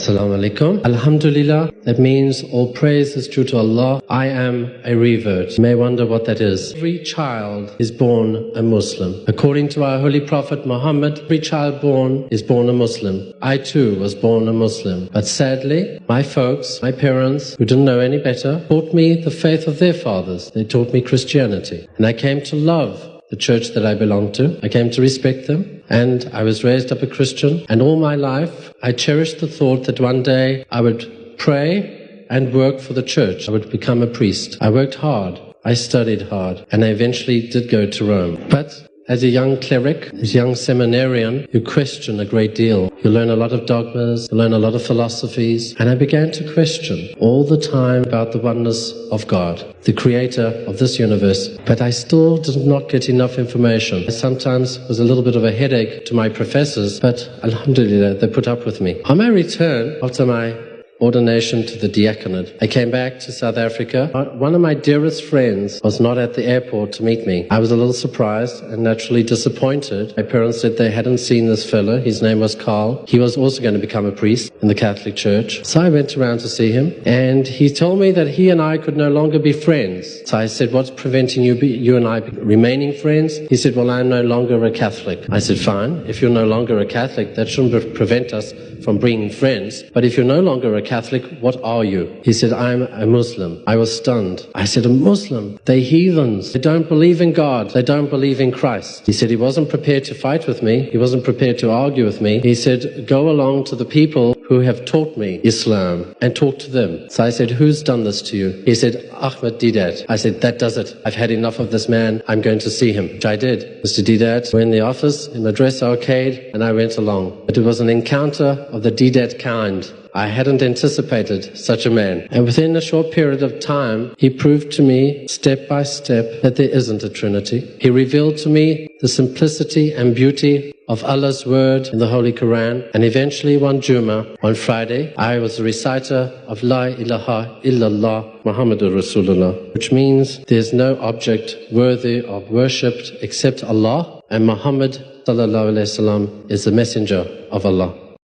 Assalamu alaikum. Alhamdulillah, that means all praise is due to Allah. I am a revert. You may wonder what that is. Every child is born a Muslim. According to our holy Prophet Muhammad, every child born is born a Muslim. I too was born a Muslim. But sadly, my folks, my parents, who didn't know any better, taught me the faith of their fathers. They taught me Christianity. And I came to love the church that I belonged to. I came to respect them, and I was raised up a Christian. And all my life, I cherished the thought that one day I would pray and work for the church. I would become a priest. I worked hard. I studied hard. And I eventually did go to Rome. But as a young cleric, as a young seminarian, you question a great deal. You learn a lot of dogmas, you learn a lot of philosophies. And I began to question all the time about the oneness of God, the creator of this universe. But I still did not get enough information. I sometimes was a little bit of a headache to my professors, but alhamdulillah, they put up with me. On my return, after my ordination to the diaconate, I came back to South Africa. One of my dearest friends was not at the airport to meet me. I was a little surprised and naturally disappointed. My parents said they hadn't seen this fellow. His name was Carl. He was also going to become a priest in the Catholic Church. So I went around to see him, and he told me that he and I could no longer be friends. So I said, what's preventing you and I remaining friends? He said, well, I'm no longer a Catholic. I said, fine. If you're no longer a Catholic, that shouldn't prevent us from being friends. But if you're no longer a Catholic, what are you? He said, I'm a Muslim. I was stunned. I said, a Muslim? They're heathens. They don't believe in God. They don't believe in Christ. He said he wasn't prepared to fight with me. He wasn't prepared to argue with me. He said, go along to the people who have taught me Islam and talk to them. So I said, who's done this to you? He said, Ahmed Didat. I said, that does it. I've had enough of this man. I'm going to see him, which I did. Mr. Didat were in the office in Madras Arcade, and I went along. But it was an encounter of the Didat kind. I hadn't anticipated such a man. And within a short period of time, he proved to me, step by step, that there isn't a Trinity. He revealed to me the simplicity and beauty of Allah's word in the Holy Quran. And eventually one Jummah, one Friday, I was a reciter of La ilaha illallah Muhammadur Rasulullah, which means there's no object worthy of worshipped except Allah, and Muhammad sallallahu alaihi wasallam is the messenger of Allah.